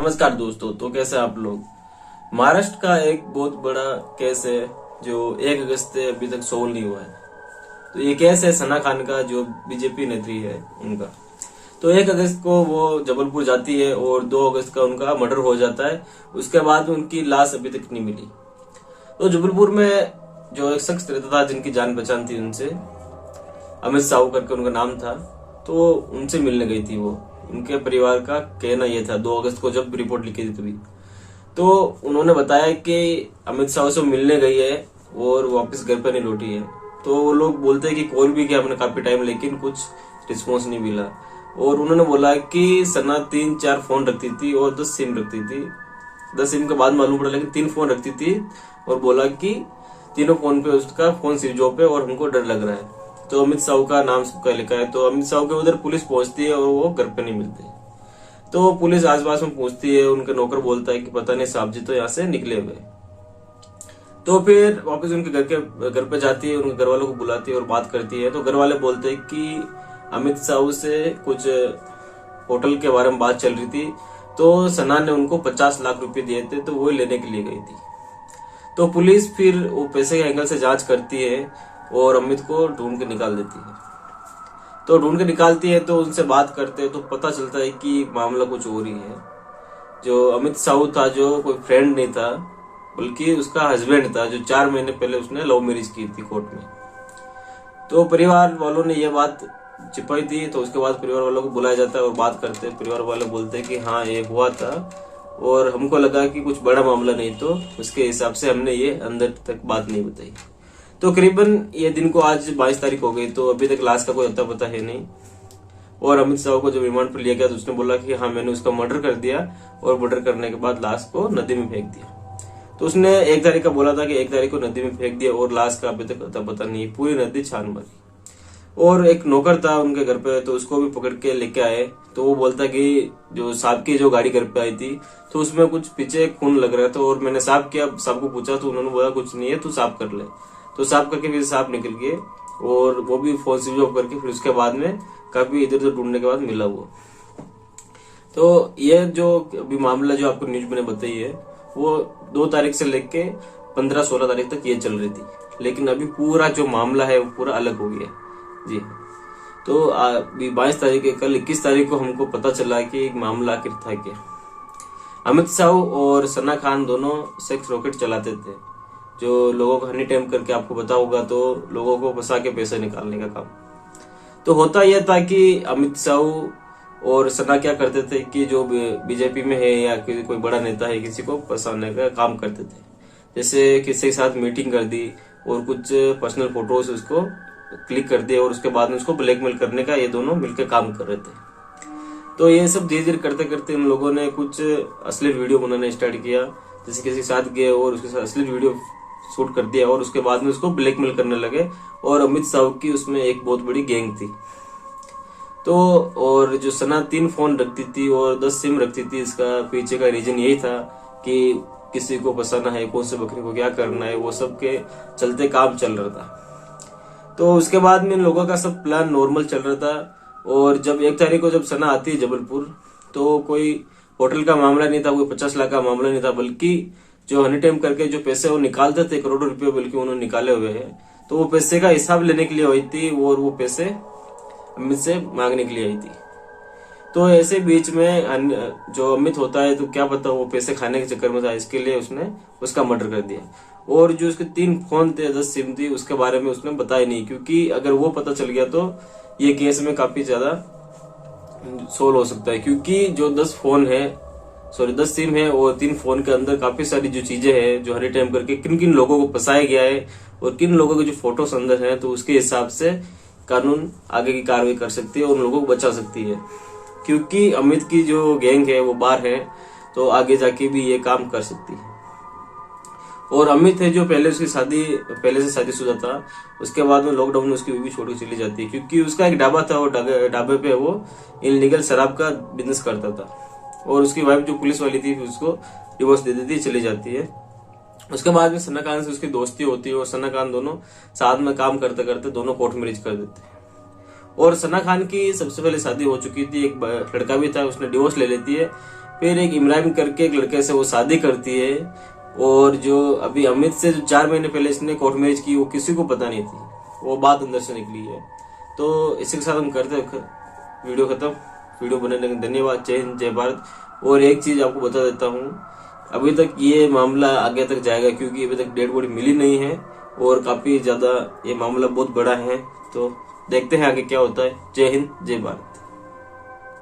नमस्कार दोस्तों। तो कैसे आप लोग। महाराष्ट्र का एक बहुत बड़ा केस है जो 1 अगस्त से अभी तक सोल्व नहीं हुआ है। तो ये केस है सना खान का, जो बीजेपी नेत्री है उनका। तो 1 अगस्त को वो जबलपुर जाती है और 2 अगस्त का उनका मर्डर हो जाता है। उसके बाद उनकी लाश अभी तक नहीं मिली। तो जबलपुर में जो एक शख्स रहता था जिनकी जान पहचान थी उनसे, अमित साहू करके उनका नाम था, तो उनसे मिलने गई थी वो। उनके परिवार का कहना यह था 2 अगस्त को जब रिपोर्ट लिखी थी तभी, तो उन्होंने बताया कि अमित साहू से मिलने गई है और वापस घर पे नहीं लौटी है। तो वो लोग बोलते हैं कि कॉल भी किया हमने काफी टाइम, लेकिन कुछ रिस्पॉन्स नहीं मिला। और उन्होंने बोला कि सना 3-4 फोन रखती थी और 10 सिम रखती थी। 10 सिम के बाद मालूम पड़ा, लेकिन 3 फोन रखती थी। और बोला कि तीनों फोन पे उसका फोन स्विच ऑफ है और हमको डर लग रहा है। तो अमित साहू का नाम सबका लिखा है। तो अमित साहू के उधर पुलिस पहुंचती है और वो घर पे नहीं मिलते। तो पुलिस आसपास में पूछती है, उनका नौकर बोलता है कि पता नहीं साहब जी तो यहाँ से निकले हुए। तो फिर वापस उनके घर पे जाती है, उनके घर वालों को बुलाती है और बात करती है। तो घर वाले बोलते हैं कि अमित साहू से कुछ होटल के बारे में बात चल रही थी, तो सना ने उनको 50 लाख रुपए दिए थे, तो वो लेने के लिए गई थी। तो पुलिस फिर वो पैसे के एंगल से जांच करती है और अमित को ढूंढ के निकाल देती है। तो ढूंढ के निकालती है, तो उनसे बात करते हैं तो पता चलता है कि मामला कुछ और ही है। जो अमित साहू था, जो कोई फ्रेंड नहीं था बल्कि उसका हस्बैंड था, जो 4 महीने पहले उसने लव मैरिज की थी कोर्ट में। तो परिवार वालों ने यह बात छिपाई थी। तो उसके बाद परिवार वालों को बुलाया जाता है और बात करते हैं। परिवार वाले बोलते हैं कि हाँ ये हुआ था और हमको लगा कि कुछ बड़ा मामला नहीं, तो उसके हिसाब से हमने ये अंदर तक बात नहीं बताई। तो करीबन ये दिन को आज 22 तारीख हो गई, तो अभी तक लाश का कोई अता पता है नहीं। और अमित साहू को जब रिमांड पर लिया गया तो उसने बोला कि हाँ मैंने उसका मर्डर कर दिया और मर्डर करने के बाद लाश को नदी में फेंक दिया। तो उसने 1 तारीख का बोला था कि 1 तारीख को नदी में फेंक दिया और लाश का अभी तक अता पता नहीं, पूरी नदी छान मारी। और एक नौकर था उनके घर पे, तो उसको भी पकड़ के लेके आए। तो वो बोलता कि जो सांप की जो गाड़ी घर पे आई थी तो उसमें कुछ पीछे खून लग रहा था और मैंने साफ किया, सबको पूछा तो उन्होंने बोला कुछ नहीं है, तू साफ कर ले। तो साफ करके फिर सांप निकल गए और वो भी फोन स्विच ऑफ करके फिर उसके बाद में काफी इधर उधर ढूंढने के बाद मिला वो। तो ये जो अभी मामला जो आपको न्यूज मैंने बताई है वो 2 तारीख से लेके 15-16 तारीख तक ये चल रही थी, लेकिन अभी पूरा जो मामला है वो पूरा अलग हो गया जी। तो अभी 22 तारीख है, कल 21 तारीख को हमको पता चला कि एक मामला आखिर था क्या। अमित साहू और सना खान दोनों सेक्स रॉकेट चलाते थे, जो लोगों को हनी टैम करके, आपको पता होगा, तो लोगों को फंसा के पैसे निकालने का काम। तो होता यह था कि अमित साहू और सना क्या करते थे कि जो बीजेपी में है या कोई बड़ा नेता है, किसी को फंसाने का काम करते थे। जैसे किसी के साथ मीटिंग कर दी और कुछ पर्सनल फोटोज उसको क्लिक कर दिए और उसके बाद में उसको ब्लैकमेल करने का ये दोनों मिलकर काम कर रहे थे। तो ये सब धीरे धीरे करते करते इन लोगों ने कुछ अश्लील वीडियो बनाना स्टार्ट किया। जैसे किसी के साथ गए और उसके साथ अश्लील वीडियो शूट कर दिया और उसके बाद में उसको ब्लैकमेल करने लगे। और अमित साहू की उसमें एक बहुत बड़ी गैंग थी। तो और जो सना 3 फोन रखती थी और 10 सिम रखती थी, इसका पीछे का रीजन यही था कि किसी को फंसाना है, कौन से बकरी को क्या करना है, वो सब के चलते काम चल रहा था। तो उसके बाद में इन लोगों का सब प्लान नॉर्मल चल रहा था। और जब 1 तारीख को जब सना आती है जबलपुर, तो कोई होटल का मामला नहीं था, कोई 50 लाख का मामला नहीं था, बल्कि जो हनी टाइम करके जो पैसे वो निकालते थे, करोड़ों रुपए बल्कि उन्होंने निकाले हुए हैं, तो वो पैसे का हिसाब लेने के लिए आई थी और वो पैसे अमित से मांगने के लिए आई थी। तो ऐसे बीच में जो अमित होता है, तो क्या पता वो पैसे खाने के चक्कर में था, इसके लिए उसने उसका मर्डर कर दिया। और जो उसके 3 फोन थे, 10 सिम थी, उसके बारे में उसने बताया नहीं, क्योंकि अगर वो पता चल गया तो ये केस में काफी ज्यादा सोल्व हो सकता है। क्योंकि जो 10 फोन है, 10 सिम है और 3 फोन के अंदर काफी सारी जो चीजें हैं, जो हनी टाइम करके किन किन लोगों को फंसाया गया है और किन लोगों के जो फोटोस अंदर हैं, तो उसके हिसाब से कानून आगे की कार्रवाई कर सकती है और उन लोगों को बचा सकती है। क्योंकि अमित की जो गैंग है वो बाहर है, तो आगे जाके भी ये काम कर सकती है। और अमित है जो पहले से शादीशुदा था, उसके बाद में लॉकडाउन में उसकी बीवी छोड़ के चली जाती है, क्योंकि उसका एक ढाबा था, वो ढाबे पे वो इलीगल शराब का बिजनेस करता था। और उसकी वाइफ जो पुलिस वाली थी उसको डिवोर्स दे देती है, चली जाती है। उसके बाद में सना खान से उसकी दोस्ती होती है और सना खान दोनों साथ में काम करते करते दोनों कोर्ट मैरिज कर देते हैं। और सना खान की सबसे पहले शादी हो चुकी थी, एक लड़का भी था, उसने डिवोर्स ले लेती है। फिर एक इमरान करके एक लड़के से वो शादी करती है, और जो अभी अमित से जो 4 महीने पहले इसने कोर्ट मैरिज की वो किसी को पता नहीं थी, वो बात अंदर से निकली है। तो इसी के साथ हम करते हैं वीडियो खत्म। वीडियो बनाने के धन्यवाद। जय हिंद, जय भारत। और एक चीज आपको बता देता हूँ, अभी तक ये मामला आगे तक जाएगा क्योंकि अभी तक डेड बॉडी मिली नहीं है और काफी ज्यादा ये मामला बहुत बड़ा है। तो देखते हैं आगे क्या होता है। जय हिंद, जय भारत।